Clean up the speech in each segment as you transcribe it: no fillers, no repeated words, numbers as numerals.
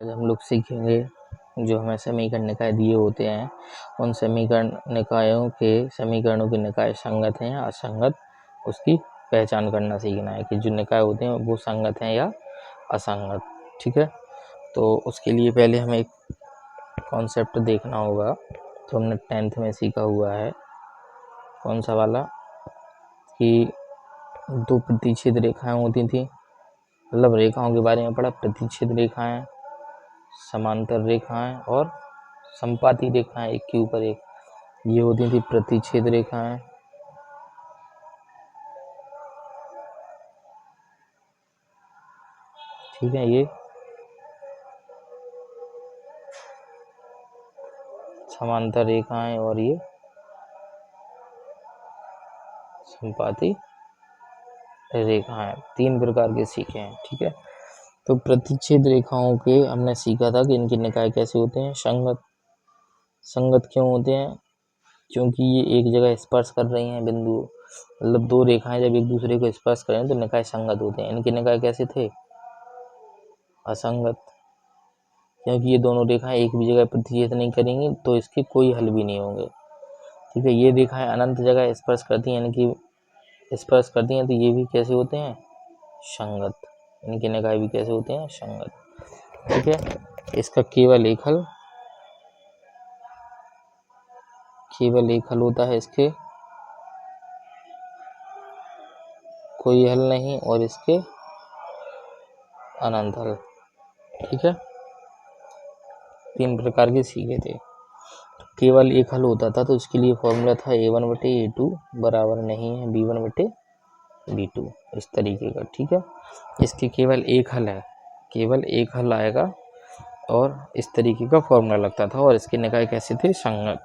आज हम लोग सीखेंगे जो हमें समीकरण निकाय दिए होते हैं उन समीकरण निकायों के समीकरणों के निकाय संगत हैं या असंगत, उसकी पहचान करना सीखना है कि जो निकाय होते हैं वो संगत हैं या असंगत। ठीक है, तो उसके लिए पहले हमें एक कॉन्सेप्ट देखना होगा। तो हमने 10th में सीखा हुआ है, कौन सा वाला, कि दो प्रतिच्छेद रेखाएं होती थी, मतलब रेखाओं के बारे में पढ़ा। प्रतिच्छेद रेखाएं, समांतर रेखाएं और संपाती रेखाएं, एक के ऊपर एक, ये होती थी प्रतिच्छेद रेखाएं। ठीक है, ये समांतर रेखाएं और ये संपाती रेखाएं, तीन प्रकार के सीखे हैं। ठीक है, तो प्रतिच्छेद रेखाओं के हमने सीखा था कि इनके निकाय कैसे होते हैं, संगत। संगत क्यों होते हैं? क्योंकि ये एक जगह स्पर्श कर रही हैं बिंदु, मतलब दो रेखाएं जब एक दूसरे को स्पर्श करें तो निकाय संगत होते हैं। इनके निकाय कैसे थे? असंगत, क्योंकि ये दोनों रेखाएं एक भी जगह प्रतिच्छेद नहीं करेंगी तो इसके कोई हल भी नहीं होंगे। ठीक है, ये रेखाएं अनंत जगह स्पर्श करती हैं, यानी कि स्पर्श करती हैं, तो ये भी कैसे होते हैं? संगत। इनके निकाय भी कैसे होते हैं? संगत। ठीक है, इसका केवल एक हल होता है, इसके कोई हल नहीं और इसके अनंत हल। ठीक है, तीन प्रकार के सीखे थे। केवल एक हल होता था तो उसके लिए फॉर्मूला था a1/a2 बराबर नहीं है b1/b2, इस तरीके का। ठीक है, इसके केवल एक हल है, केवल एक हल आएगा और इस तरीके का फॉर्मूला लगता था और इसके निकाय कैसे थे? संगत।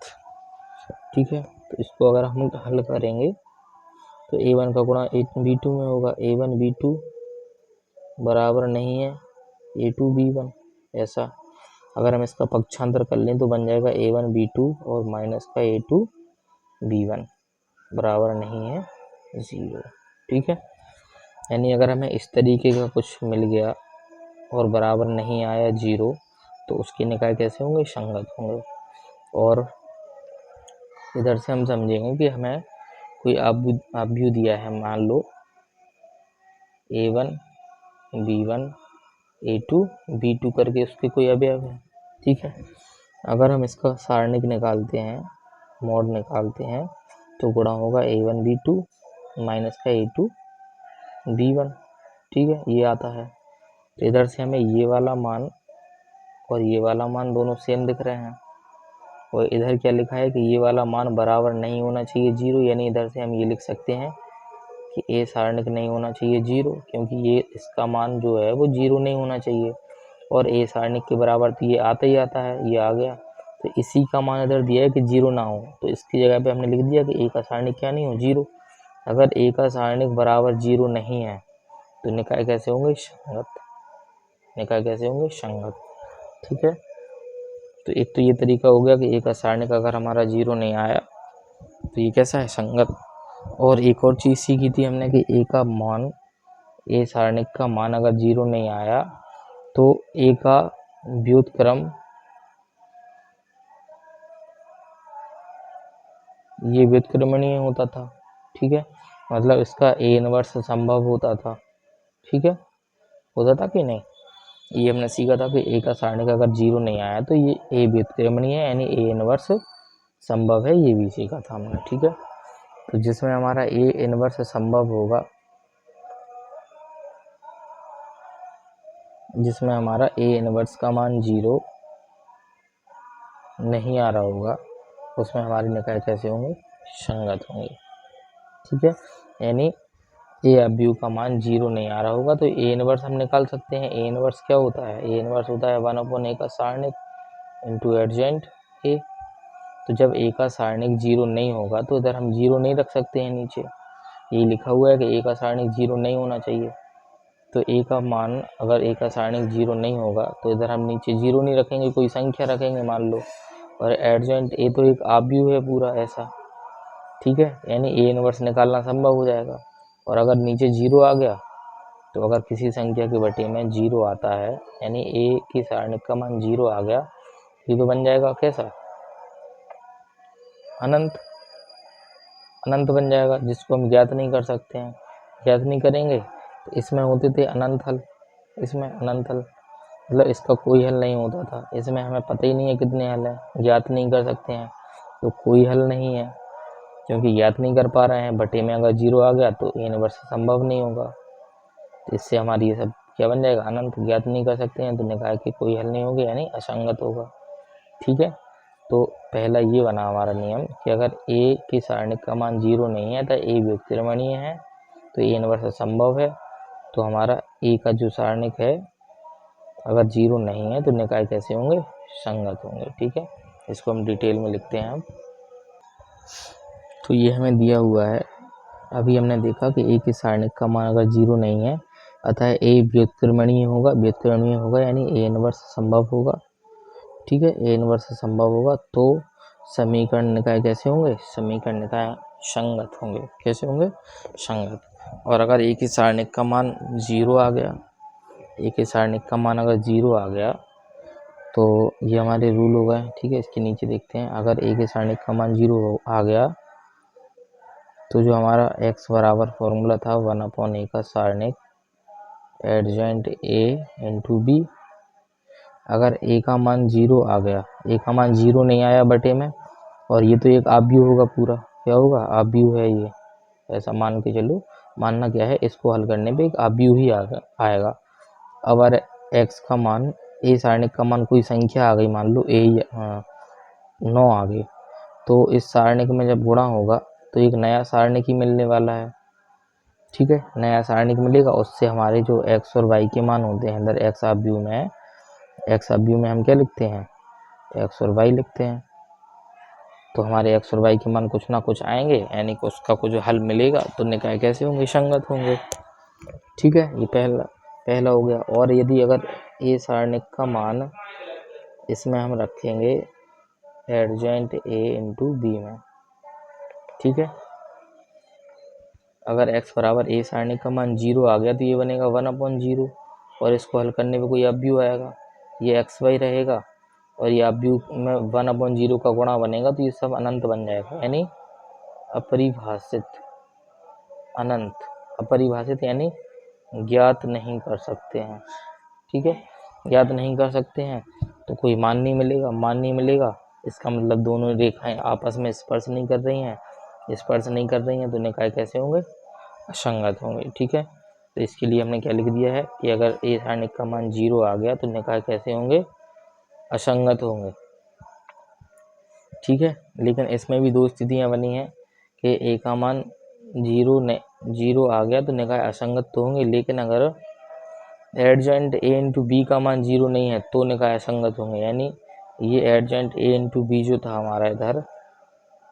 ठीक है, तो इसको अगर हम हल करेंगे तो a1 का गुणा b2 में होगा, a1b2 बराबर नहीं है a2b1, ऐसा। अगर हम इसका पक्षांतर कर लें तो बन जाएगा a1b2 और माइनस का a2b1 बराबर नहीं है 0। ठीक है, यानी अगर हमें इस तरीके का कुछ मिल गया और बराबर नहीं आया 0 तो उसके निकाय कैसे होंगे? संगत होंगे। और इधर से हम समझेंगे कि हमें कोई आव्यूह दिया है, मान लो a1 b1 a2 b2 करके उसके कोई अवयव है। ठीक है, अगर हम इसका सारणिक निकालते हैं, मॉड निकालते हैं, तो गुणा होगा a1b2 माइनस का a2b1। ठीक है, ये आता है। तो इधर से हमें ये वाला मान और ये वाला मान दोनों सेम दिख रहे हैं, और इधर क्या लिखा है कि ये वाला मान बराबर नहीं होना चाहिए 0, यानी इधर से हम ये लिख सकते हैं कि a सारणिक नहीं होना चाहिए 0, क्योंकि ये इसका मान जो है वो 0 नहीं होना चाहिए, और a सारणिक के बराबर तो ये आता ही आता है, ये आ गया। तो इसी का मान इधर दिया है कि 0 ना हो, तो इसकी जगह पे हमने लिख दिया कि a का सारणिक क्या नहीं हो? 0। अगर a का सारणिक बराबर 0 नहीं है तो निकाय कैसे होंगे? संगत। निकाय कैसे होंगे? संगत। ठीक है, तो एक तो ये तरीका हो गया कि a का सारणिक अगर हमारा 0 नहीं आया तो ये कैसा है? संगत। और एक और चीज़ सीखी थी हमने कि a का मान, a सारणिक का मान अगर 0 नहीं आया तो a का व्युत्क्रम ये व्युत्क्रमणीय होता था। ठीक है, मतलब इसका a इनवर्स संभव होता था। ठीक है, होता था कि नहीं? ये हमने सीखा था कि a का सारणिक अगर 0 नहीं आया तो ये a व्युत्क्रमणीय है, यानी a इनवर्स संभव है, ये भी सीखा था हमने। ठीक है, तो जिसमें हमारा a इनवर्स संभव होगा, जिसमें हमारा a इनवर्स का मान 0 नहीं आ रहा होगा, उसमें हमारे निकाय कैसे होंगे? संगत होंगे। ठीक है, यानी a अव्यूह का मान 0 नहीं आ रहा होगा तो a इनवर्स हम निकाल सकते हैं। a इनवर्स क्या होता है? a इनवर्स होता है 1/a का सारणिक इंटू एडजेंट a। तो जब a का सारणिक 0 नहीं होगा तो इधर हम 0 नहीं रख सकते हैं, नीचे ये लिखा हुआ है कि a का सारणिक 0 नहीं होना चाहिए। तो a का मान अगर a का सारणिक 0 नहीं होगा तो इधर हम नीचे 0 नहीं रखेंगे, कोई संख्या रखेंगे मान लो, और एडजेंट a तो एक आव्यूह है पूरा ऐसा। ठीक है, यानी a इनवर्स निकालना संभव हो जाएगा, और अगर नीचे 0 आ गया तो अगर किसी संख्या के बटे में 0 आता है, यानी a की सारणिक का मान 0 आ गया, ये तो बन जाएगा कैसा, अनंत, अनंत बन जाएगा, जिसको हम ज्ञात नहीं कर सकते हैं। ज्ञात नहीं करेंगे तो इसमें होते थे अनंत हल, इसमें अनंत हल, मतलब इसका कोई हल नहीं होता था। इसमें हमें पता ही नहीं है कितने हल हैं, ज्ञात नहीं कर सकते हैं, तो कोई हल नहीं है, क्योंकि ज्ञात नहीं कर पा रहे हैं। बटे में अगर 0 आ गया तो a इनवर्स संभव नहीं होगा, तो इससे हमारी ये सब क्या बन जाएगा, अनंत, ज्ञात नहीं कर सकते हैं, तो निकाय कि कोई हल नहीं होगा, यानी असंगत होगा। ठीक है, तो पहला ये बना हमारा नियम कि अगर a की सारणिक का मान 0 नहीं है तो a व्युत्क्रमणीय है, तो a इनवर्स असंभव है। तो हमारा a का जो सारणिक है अगर 0 नहीं है तो निकाय कैसे होंगे, संगत होंगे। ठीक है, इसको हम डिटेल में लिखते हैं अब। तो ये हमें दिया हुआ है, अभी हमने देखा कि a की सारणिक का मान अगर 0 नहीं है अतः a व्युत्क्रमणीय होगा, व्युत्क्रमणीय होगा यानी a इनवर्स संभव होगा। ठीक है, a इनवर्स संभव होगा तो समीकरण निकाय कैसे होंगे, समीकरण निकाय संगत होंगे। कैसे होंगे, संगत। और अगर a की सारणिक का मान 0 आ गया, a की सारणिक का मान अगर 0 आ गया तो ये हमारे रूल हो गए। ठीक है, इसके नीचे देखते हैं, अगर a की सारणिक का मान 0 आ गया तो जो हमारा x बराबर फॉर्मूला था 1/a का सारणिक एडजेंट a इंटू b, अगर a का मान 0 आ गया, a का मान 0 नहीं आया बटे में, और ये तो एक आव्यूह होगा पूरा, क्या होगा, आव्यूह है ये, ऐसा मान के चलो, मानना क्या है, इसको हल करने पे एक आव्यूह ही आएगा। अब अगर x का मान, a सारणिक का मान कोई संख्या आ गई, मान लो a 9 आ गई, तो इस सारणिक में जब गुणा होगा तो एक नया सारणिक ही मिलने वाला है। ठीक है, नया सारणिक मिलेगा, उससे हमारे जो x और y के मान होते हैं अंदर x आव्यूह में, x आव्यूह में हम क्या लिखते हैं, x और y लिखते हैं, तो हमारे x और y के मान कुछ ना कुछ आएंगे, यानी कि उसका कुछ हल मिलेगा, तो निकाय कैसे होंगे, संगत होंगे। ठीक है, ये पहला हो गया। और यदि अगर a सारणिक का मान इसमें हम रखेंगे एडजेंट a इंटू बी में, ठीक है, अगर x बराबर a सारणिक का मान 0 आ गया तो ये बनेगा 1/0, और इसको हल करने पे कोई अव्यूह आएगा, ये xy रहेगा, और ये अव्यूह में 1/0 का गुणा बनेगा, तो ये सब अनंत बन जाएगा, यानी अपरिभाषित, अनंत, अपरिभाषित यानी ज्ञात नहीं कर सकते हैं। ठीक है, ज्ञात नहीं कर सकते हैं तो कोई मान नहीं मिलेगा, मान नहीं मिलेगा इसका मतलब दोनों रेखाएं आपस में स्पर्श नहीं कर रही हैं, स्पर्श नहीं कर रही हैं तो निकाय कैसे होंगे, असंगत होंगे। ठीक है, तो इसके लिए हमने क्या लिख दिया है कि अगर a सारणिक का मान 0 आ गया तो निकाय कैसे होंगे, असंगत होंगे। ठीक है, लेकिन इसमें भी दो स्थितियां बनी हैं कि a का मान 0 आ गया तो निकाय असंगत तो होंगे, लेकिन अगर एडजेंट a इंटू बी का मान 0 नहीं है तो निकाय असंगत होंगे। यानी ये एडजेंट a इंटू बी जो था हमारा इधर,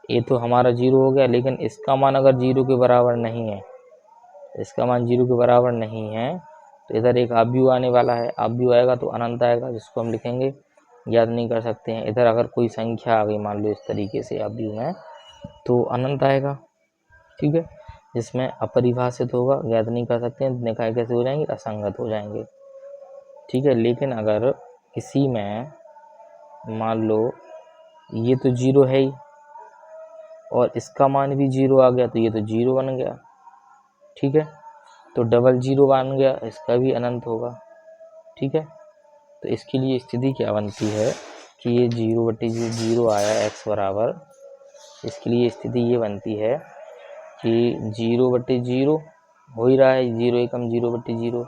ये तो हमारा 0 हो गया, लेकिन इसका मान अगर 0 के बराबर नहीं है, इसका मान 0 के बराबर नहीं है तो इधर एक आव्यूह आने वाला है, आव्यूह आएगा तो अनंत आएगा, जिसको हम लिखेंगे ज्ञात नहीं कर सकते हैं। इधर अगर कोई संख्या आ गई मान लो इस तरीके से आव्यूह में, तो अनंत आएगा। ठीक है, जिसमें अपरिभाषित होगा, ज्ञात नहीं कर सकते हैं, निकाय कैसे हो जाएंगे, असंगत हो जाएंगे। ठीक है, लेकिन अगर किसी में मान लो ये तो 0 है ही और इसका मान भी 0 आ गया तो ये तो 0 बन गया। ठीक है, तो डबल 0 बन गया, इसका भी अनंत होगा। ठीक है, तो इसके लिए स्थिति क्या बनती है कि ये 0/0 आया x बराबर, इसके लिए स्थिति ये बनती है कि 0/0 हो ही रहा है, 0 एकम 0/0,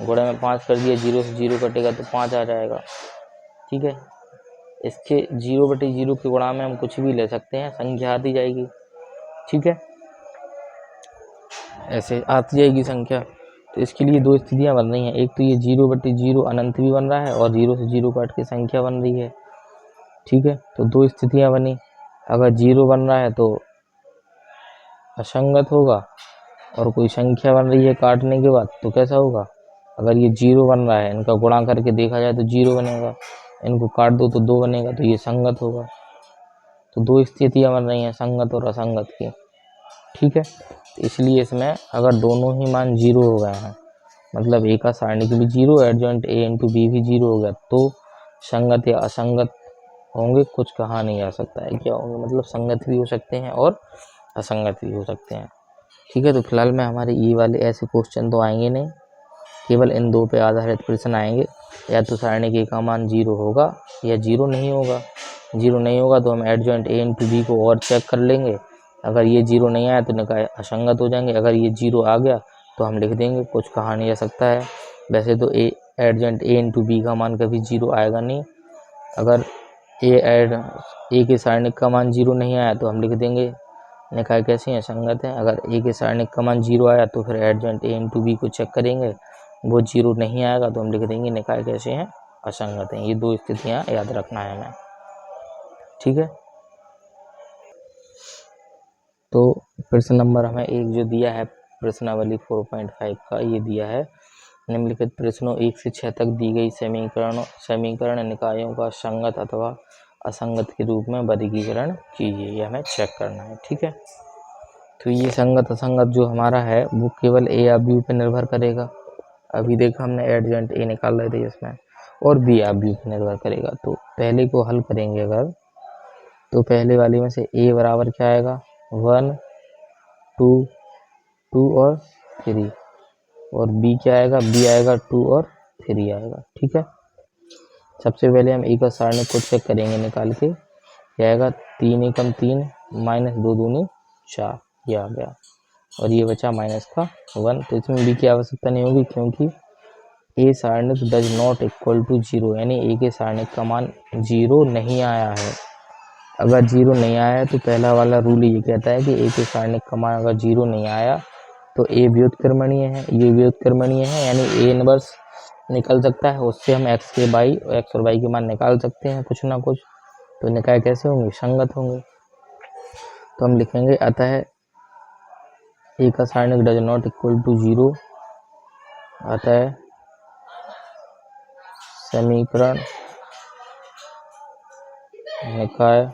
गुणा में 5 कर दिया, 0 से 0 कटेगा तो 5 आ जाएगा। ठीक है, इसके 0/0 के गुणा में हम कुछ भी ले सकते हैं, संख्या आती जाएगी। ठीक है, ऐसे आती जाएगी संख्या। तो इसके लिए दो स्थितियां बन रही हैं, एक तो ये 0/0 अनंत भी बन रहा है और 0 से 0 काट के संख्या बन रही है। ठीक है, तो दो स्थितियां बनी, अगर 0 बन रहा है तो असंगत होगा, और कोई संख्या बन रही है काटने के बाद तो कैसा होगा, अगर ये 0 बन रहा है, इनका गुणा करके देखा जाए तो 0 बनेगा, इनको काट दो तो 2 बनेगा, तो ये संगत होगा। तो दो स्थितियां बन रही हैं, संगत और असंगत की। ठीक है, इसलिए इसमें अगर दोनों ही मान 0 हो गए हैं मतलब ए का सारणिक भी 0, एडजॉइंट ए इंटू बी भी 0 हो गया, तो संगत या असंगत होंगे, कुछ कहा नहीं जा सकता है क्या होंगे, मतलब संगत भी हो सकते हैं और असंगत भी हो सकते हैं। ठीक है, तो फिलहाल में हमारे ये वाले ऐसे क्वेश्चन तो आएंगे नहीं, केवल इन दो पे आधारित प्रश्न आएंगे, या तो सारणिक ए का मान 0 होगा या 0 नहीं होगा। 0 नहीं होगा तो हम एडजॉइंट ए इंटू बी को और चेक कर लेंगे, अगर ये 0 नहीं आया तो निकाय असंगत हो जाएंगे, अगर ये 0 आ गया तो हम लिख देंगे, कुछ कहा नहीं जा सकता है। वैसे तो एडजॉइंट ए इंटू बी का मान कभी 0 आएगा नहीं, अगर ए के सारणिक का मान 0 नहीं आया तो हम लिख देंगे निकाय कैसे हैं, संगत है। अगर ए के सारणिक का मान 0 आया तो फिर एडजॉइंट ए इंटू बी को चेक करेंगे, वो 0 नहीं आएगा तो हम लिख देंगे निकाय कैसे हैं, असंगत हैं। ये दो स्थितियाँ याद रखना है हमें। ठीक है, तो प्रश्न नंबर हमें एक जो दिया है प्रश्नावली 4.5 का, ये दिया है निम्नलिखित प्रश्नों 1 से 6 तक दी गई समीकरण निकायों का संगत अथवा असंगत के रूप में वर्गीकरण कीजिए, ये हमें चेक करना है। ठीक है, तो ये संगत असंगत जो हमारा है वो केवल ए या बी पे निर्भर करेगा। अभी देखा हमने एडजॉइंट ए निकाल रहे थे इसमें, और बी या बी पे निर्भर करेगा। तो पहले को हल करेंगे अगर, तो पहले वाले में से ए बराबर क्या आएगा, 1 2 2 और 3, और बी क्या आएगा, बी आएगा 2 और 3 आएगा। ठीक है, सबसे पहले हम ए का सारणिक को चेक करेंगे निकाल के, क्या आएगा 3 एकम 3 माइनस 2 दूनी 4, ये आ गया, और ये बचा माइनस का 1। तो इसमें बी की आवश्यकता नहीं होगी क्योंकि ए सारणिक डज नॉट इक्वल टू 0, यानी ए के सारणिक का मान 0 नहीं आया है। अगर 0 नहीं आया है तो पहला वाला रूल ये कहता है कि ए के सारणिक का मान अगर 0 नहीं आया तो ए व्युत्क्रमणीय है, ये व्युत्क्रमणीय है, यानी ए इनवर्स निकल सकता है, उससे हम एक्स और वाई के मान निकाल सकते हैं कुछ ना कुछ। तो निकाय कैसे होंगे, संगत होंगे। तो हम लिखेंगे अतः ए का सारणिक डज नॉट इक्वल टू 0, अतः समीकरण निकाय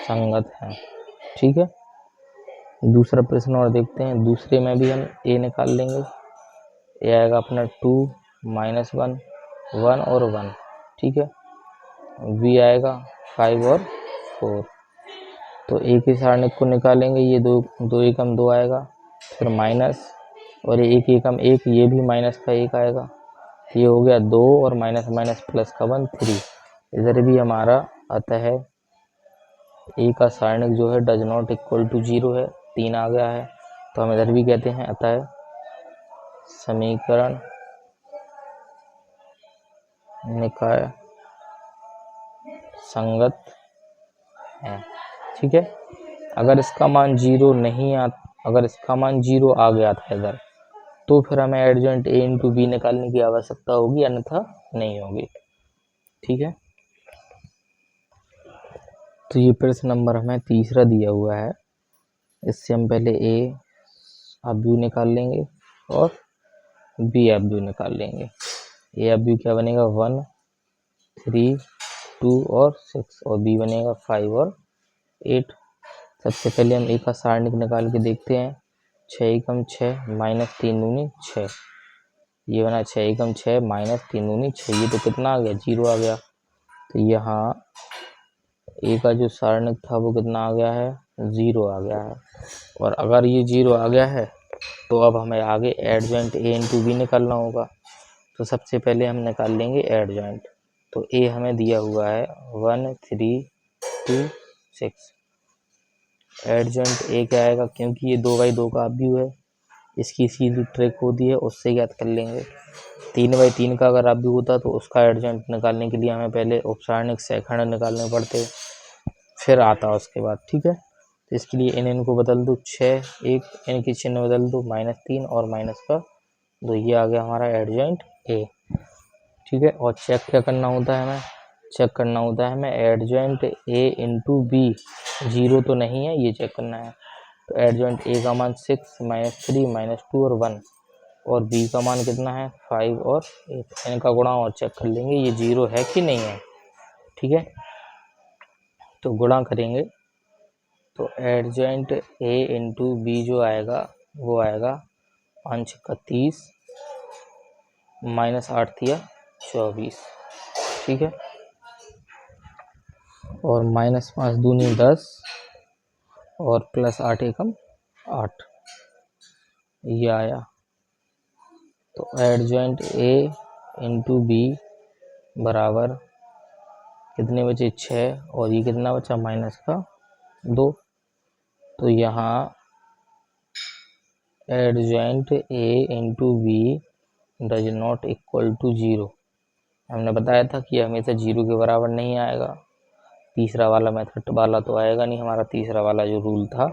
संगत है। ठीक है, दूसरा प्रश्न और देखते हैं। दूसरे में भी हम ए निकाल लेंगे, ए आएगा अपना 2 माइनस 1 1 और 1। ठीक है, बी आएगा 5 और 4। तो ए के सारणिक को निकालेंगे, ये 2 एकम 2 आएगा, फिर माइनस, और ये 1 एकम 1, ये भी माइनस का 1 आएगा, ये हो गया 2 और माइनस माइनस प्लस का 1 3। इधर भी हमारा अतः ए का सारणिक जो है डज नॉट इक्वल टू 0 है, 3 आ गया है। तो हम इधर भी कहते हैं अतः समीकरण निकाय संगत है। ठीक है, अगर इसका मान 0 नहीं आ, अगर इसका मान 0 आ गया था इधर, तो फिर हमें एडजॉइंट ए इंटू बी निकालने की आवश्यकता होगी, अन्यथा नहीं होगी। ठीक है, तो ये प्रश्न नंबर हमें तीसरा दिया हुआ है। इससे हम पहले ए अब यू निकाल लेंगे और बी अब यू निकाल लेंगे। ए अब यू क्या बनेगा, 1 3 2 और 6, और बी बनेगा 5 और 8। सबसे पहले हम ए का सारणिक निकाल के देखते हैं। 6 एकम 6 माइनस 3 दूनी 6, ये बना 6 एकम 6 माइनस 3 दूनी 6, ये तो कितना आ गया, 0 आ गया। तो यहाँ ए का जो सारणिक था वो कितना आ गया है, 0 आ गया है। और अगर ये 0 आ गया है तो अब हमें आगे एडजॉइंट ए इंटू बी निकालना होगा। तो सबसे पहले हम निकाल लेंगे एडजॉइंट। तो ए हमें दिया हुआ है 1 3 2 6। एडजॉइंट ए क्या आएगा, क्योंकि ये 2/2 का अवयव है, इसकी सीधी ट्रिक होती है, उससे याद कर लेंगे। 3/3 का अगर अवयव होता तो उसका एडजॉइंट निकालने के लिए हमें पहले उपसारणिक सैखंड निकालने पड़ते, फिर आता उसके बाद। ठीक है, तो इसके लिए इनको बदल दो, 6 1 इनके चिन्ह बदल दो, -3 और माइनस का 2, ये आ गया हमारा एडजॉइंट ए। ठीक है, और चेक क्या करना होता है हमें, चेक करना होता है हमें एडजॉइंट ए इंटू बी 0 तो नहीं है, ये चेक करना है। तो एडजॉइंट ए का मान 6 -3 -2 और 1, और बी का मान कितना है 5 और 8, इनका गुणा और चेक कर लेंगे ये 0 है कि नहीं है। ठीक है, तो गुणा करेंगे तो एडजॉइंट ए इंटू बी जो आएगा वो आएगा 5 का 30 माइनस 8 दिया 24, ठीक है। और माइनस 5 दूनी 10 और प्लस 8 एकम 8, ये आया। तो एडजॉइंट ए इंटू बी बराबर कितने बचे 6, और ये कितना बचा माइनस का 2। तो यहाँ adjoint A into B does not equal to 0। हमने बताया था कि हमेशा 0 के बराबर नहीं आएगा। तीसरा वाला मेथड वाला तो आएगा नहीं, हमारा तीसरा वाला जो रूल था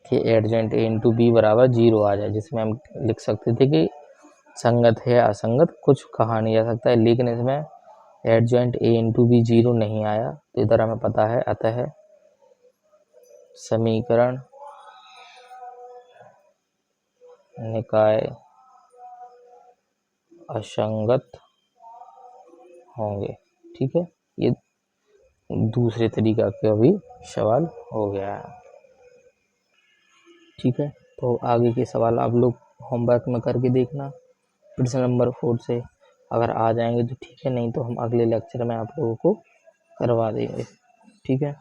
कि एडजॉइंट ए इंटू बी बराबर 0 आ जाए, जिसमें हम लिख सकते थे कि संगत है असंगत कुछ कहा नहीं जा सकता है। लेकिन इसमें एडजॉइंट ए इंटू बी 0 नहीं आया, तो इधर हमें पता है अतः समीकरण निकाय असंगत होंगे, ठीक है। ये दूसरे तरीका का भी सवाल हो गया है, ठीक है। तो आगे के सवाल आप लोग होमवर्क में करके देखना प्रश्न नंबर 4 से, अगर आ जाएंगे तो ठीक है, नहीं तो हम अगले लेक्चर में आप लोगों को करवा देंगे, ठीक है।